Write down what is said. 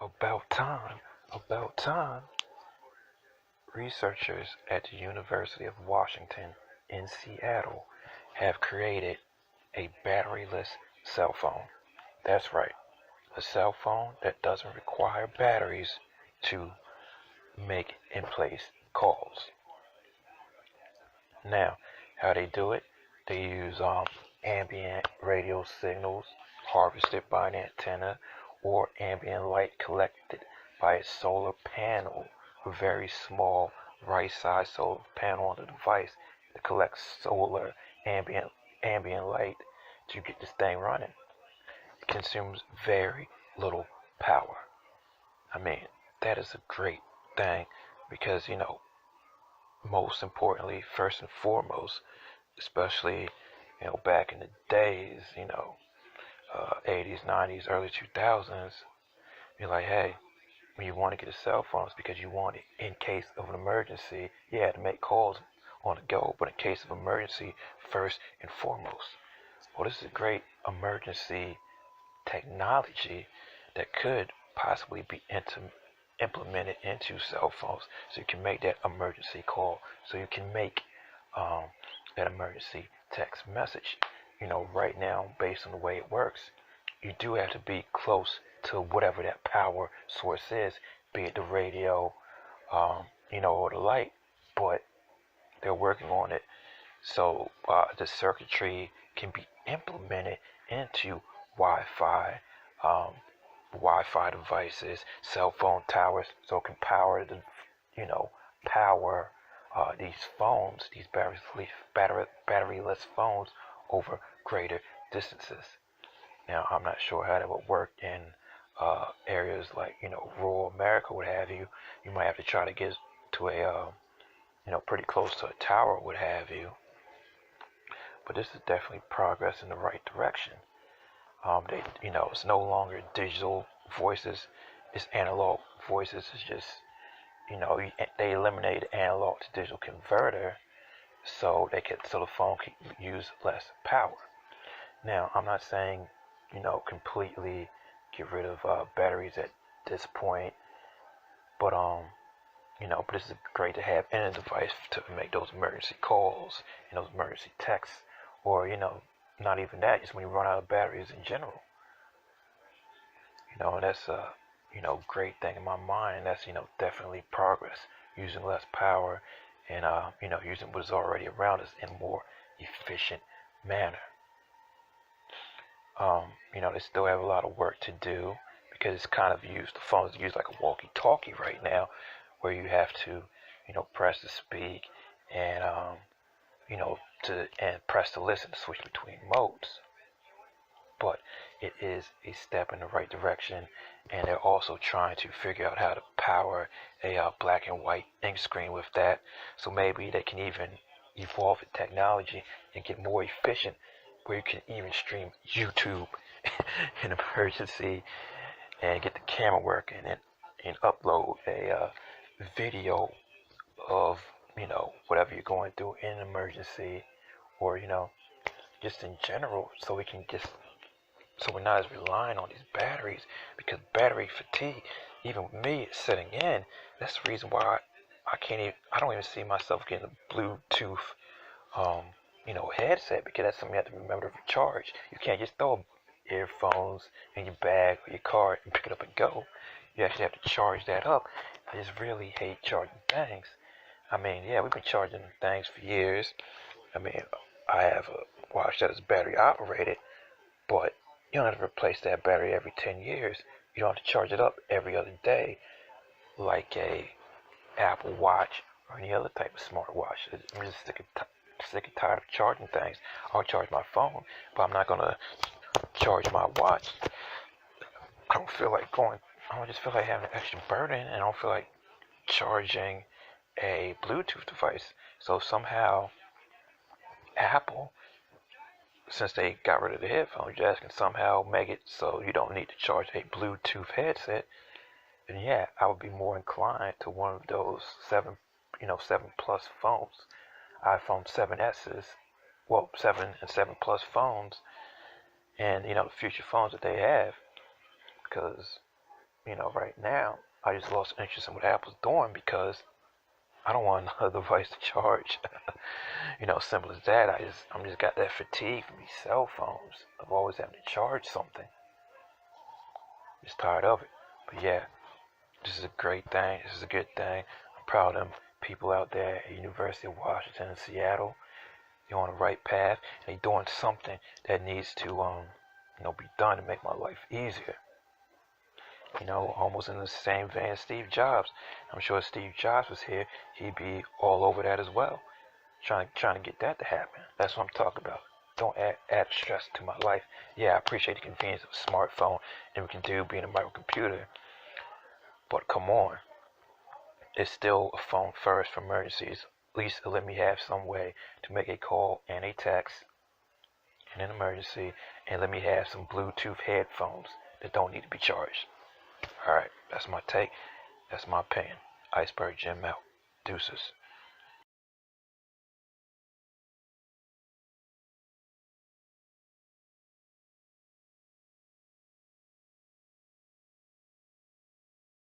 About time, about time. Researchers at the University of Washington in Seattle have created a batteryless cell phone. That's right, a cell phone that doesn't require batteries to make and place calls. Now, how they do it? They use ambient radio signals harvested by an antenna or ambient light collected by a solar panel, a very small right-sized solar panel on the device that collects solar ambient ambient light to get this thing running. It consumes very little power. I mean, that is a great thing because most importantly, first and foremost, especially back in the days, 80s, 90s, early 2000s, you're like, hey, when you want to get a cell phone, it's because you want it in case of an emergency. You had to make calls on the go, but in case of emergency, first and foremost. Well, this is a great emergency technology that could possibly be implemented into cell phones so you can make that emergency call, so you can make um, that emergency text message. Right now, based on the way it works, you do have to be close to whatever that power source is, be it the radio, or the light, but they're working on it so the circuitry can be implemented into Wi-Fi, um, Wi-Fi devices, cell phone towers, so it can power you know, power these phones, these batteryless phones over greater distances. Now, I'm not sure how that would work in areas like rural America, what have you. You might have to try to get to a pretty close to a tower, what have you. But this is definitely progress in the right direction. It's no longer digital voices; it's analog voices. It's just, they eliminated analog to digital converter, so the phone can use less power. Now, I'm not saying, completely get rid of batteries at this point, but but this is great to have in a device to make those emergency calls and those emergency texts, or not even that, just when you run out of batteries in general. That's a great thing in my mind. That's definitely progress, using less power and using what is already around us in a more efficient manner. They still have a lot of work to do because it's kind of used. The phone's used like a walkie-talkie right now, where you have to, press to speak and press to listen to switch between modes. But it is a step in the right direction, and they're also trying to figure out how to power a black and white ink screen with that. So maybe they can even evolve the technology and get more efficient, where you can even stream YouTube in emergency and get the camera working and upload a video of whatever you're going through in an emergency, or just in general, so we're not as reliant on these batteries, because battery fatigue, even with me sitting in, that's the reason why I don't even see myself getting a Bluetooth um, headset, because that's something you have to remember to recharge. You can't just throw earphones in your bag or your car and pick it up and go. You actually have to charge that up. I just really hate charging things. I mean, yeah, we've been charging things for years. I mean, I have a watch that is battery operated, but you don't have to replace that battery every 10 years. You don't have to charge it up every other day like a Apple Watch or any other type of smartwatch. I'm just sick and tired of charging things. I'll charge my phone, but I'm not going to charge my watch. I don't feel like going. I don't just feel like having an extra burden, and I don't feel like charging a Bluetooth device. So somehow Apple, since they got rid of the headphones jack, can somehow make it so you don't need to charge a Bluetooth headset. And yeah, I would be more inclined to one of those 7 plus phones, iPhone 7S's, well, 7 and 7 plus phones, and the future phones that they have, because right now, I just lost interest in what Apple's doing because I don't want another device to charge. Simple as that. I'm just got that fatigue from these cell phones of always having to charge something. Just tired of it. But yeah, this is a great thing. This is a good thing. I'm proud of them people out there at University of Washington in Seattle. They're on the right path. And they're doing something that needs to be done to make my life easier. Almost in the same vein as Steve Jobs. I'm sure if Steve Jobs was here, he'd be all over that as well. Trying to get that to happen. That's what I'm talking about. Don't add stress to my life. Yeah, I appreciate the convenience of a smartphone and we can do being a microcomputer. But come on. It's still a phone first for emergencies. At least let me have some way to make a call and a text in an emergency, and let me have some Bluetooth headphones that don't need to be charged. Alright, that's my take. That's my opinion. Iceberg Jim out. Deuces.